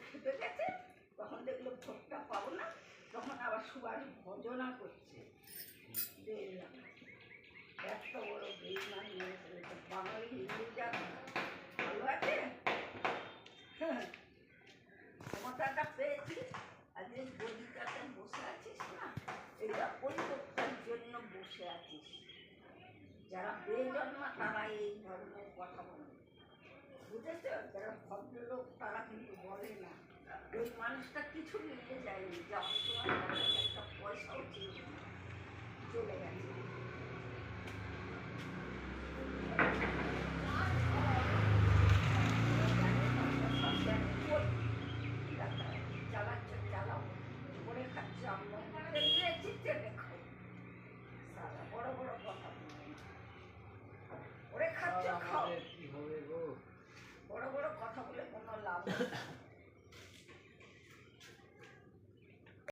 খেতে গেছে, তখন দেখলো ভোটটা পাবো না, তখন আবার সুভাষ ভজনা করছে। দেখলাম এত বড় বেইমান বাঙালি হিন্দু জাত ভালো আছে। ক্ষমতাটা পেয়েছি, আজকে গদিটাতে বসে আছিস না, এটা ওই লোকটার জন্য বসে আছিস। যারা বেজন্মা তারা এই ধরনের কথা বলে, বুঝেছ? যারা ভদ্রলোক তারা কিন্তু বলে না। ওই মানুষটা কিছু নিয়ে যায়নি, যাওয়ার সময় একটা পয়সাও ছিল, চলে গেছে। চালাচ্ছ চালাও, করে খাচ্ছ, আমরা চেটে খাও, সারা বড় বড় কথা বলবেন, ওরে খাচ্ছ খাও, বড় বড় কথা বলে কোনো লাভ নেই।